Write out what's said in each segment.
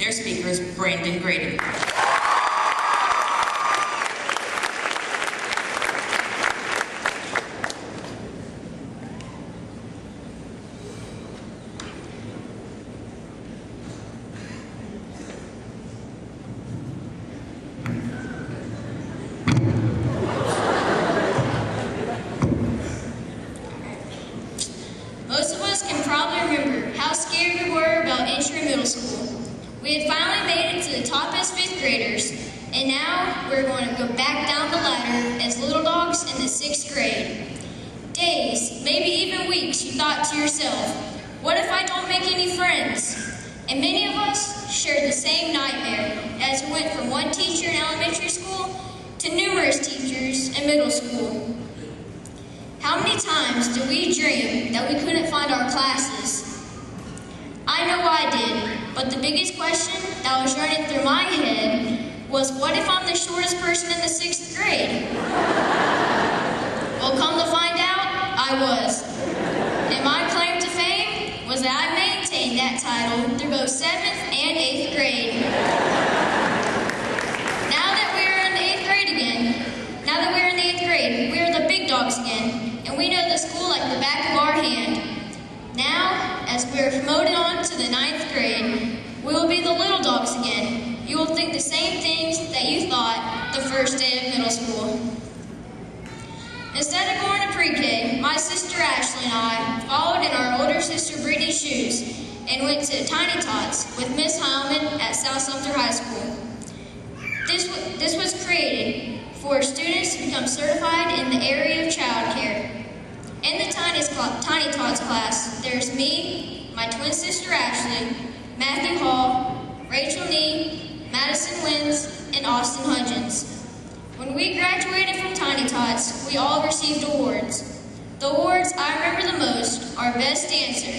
Their speaker is Brandon Grady. Most of us can probably remember how scared we were about entering middle school. We had finally made it to the top as 5th graders, and now we're going to go back down the ladder as little dogs in the 6th grade. Days, maybe even weeks, you thought to yourself, what if I don't make any friends? And many of us shared the same nightmare as we went from one teacher in elementary school to numerous teachers in middle school. How many times did we dream that we couldn't find our classes? I know I did, but the biggest question that was running through my head was, what if I'm the shortest person in the 6th grade? Well, come to find out, I was. And my claim to fame was that I maintained that title through both 7th and 8th grade. Now that we're in the 8th grade, we're the big dogs again, and we know the school like the back of our hand. Now, as we are promoted on to the 9th grade, we will be the little dogs again. You will think the same things that you thought the first day of middle school. Instead of going to pre-K, my sister Ashley and I followed in our older sister Brittany's shoes and went to Tiny Tots with Miss Heilman at South Sumter High School. This was created for students to become certified in the area of child care. In the Tiny Tots class, there's me, my twin sister Ashley, Matthew Hall, Rachel Nee, Madison Wins, and Austin Hudgens. When we graduated from Tiny Tots, we all received awards. The awards I remember the most are Best Dancer,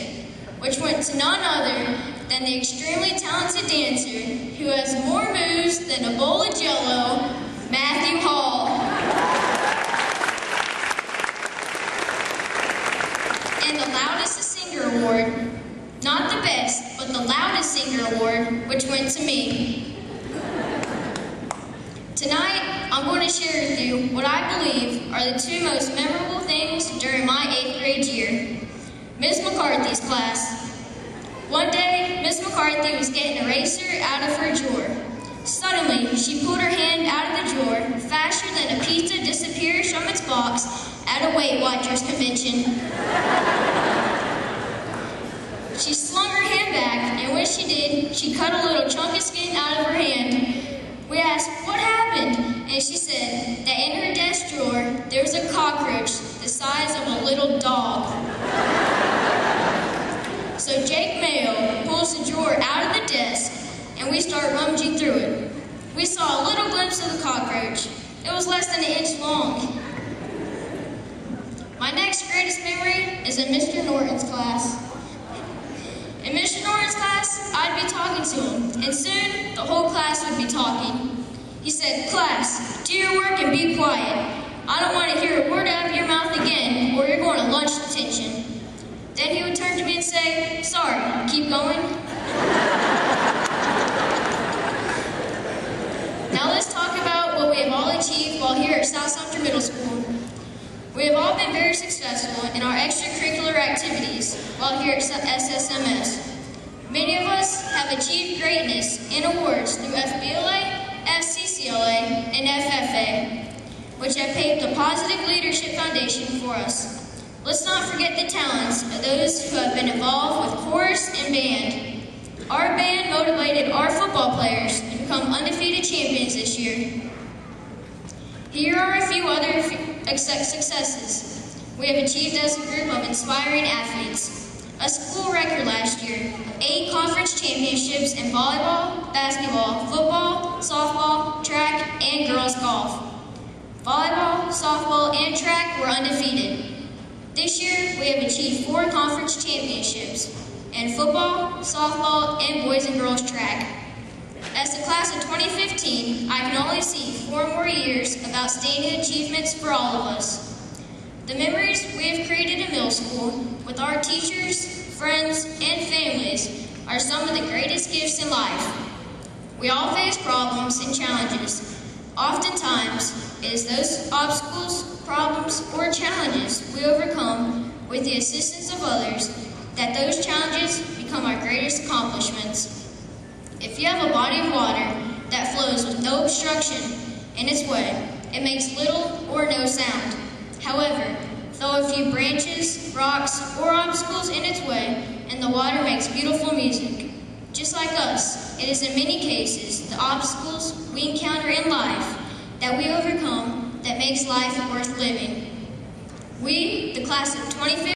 which went to none other than the extremely talented dancer who has more moves than a bowl of Jell-O, Matthew Hall. And the Loudest Singer Award, not the best, but the Loudest Singer Award, which went to me. Tonight, I'm going to share with you what I believe are the 2 most memorable things during my 8th grade year. Miss McCarthy's class. One day, Miss McCarthy was getting an eraser out of her drawer. Suddenly, she pulled her hand out of the drawer faster than a pizza disappears from its box at a Weight Watchers convention. She slung her hand back, and when she did, she cut a little chunk of skin out of her hand. We asked, what happened? And she said that in her desk drawer, there was a cockroach the size of a little dog. So Jake Mayo pulls the drawer out of the desk, and we start rummaging through it. We saw a little glimpse of the cockroach. It was less than an inch long. My next greatest memory is in Mr. Norton's class. In Mr. Norton's class, I'd be talking to him, and soon the whole class would be talking. He said, class, do your work and be quiet. I don't want to hear a word out of your mouth again, or you're going to lunch detention. Then he would turn to me and say, sorry, keep going. Now let's talk about what we have all achieved while here at South Sumter Middle School. We have all been very successful in our extracurricular activities while here at SSMS. Many of us have achieved greatness in awards through FBLA, FCCLA, and FFA, which have paved a positive leadership foundation for us. Let's not forget the talents of those who have been involved with chorus and band. Our band motivated our football players to become undefeated champions this year. Here are a few other successes we have achieved as a group of inspiring athletes. A school record last year, 8 conference championships in volleyball, basketball, football, softball, track, and girls golf. Volleyball, softball, and track were undefeated. This year, we have achieved 4 conference championships in football, softball, and boys and girls track. As the class of 2015, I can only see 4 more years of outstanding achievements for all of us. The memories we have created in middle school with our teachers, friends, and families are some of the greatest gifts in life. We all face problems and challenges. Oftentimes, it is those obstacles, problems, or challenges we overcome with the assistance of others that those challenges become our greatest accomplishments. If you have a body of water that flows with no obstruction in its way, it makes little or no sound. However, throw a few branches, rocks, or obstacles in its way, and the water makes beautiful music. Just like us, it is in many cases the obstacles we encounter in life that we overcome that makes life worth living. We, the class of 2015,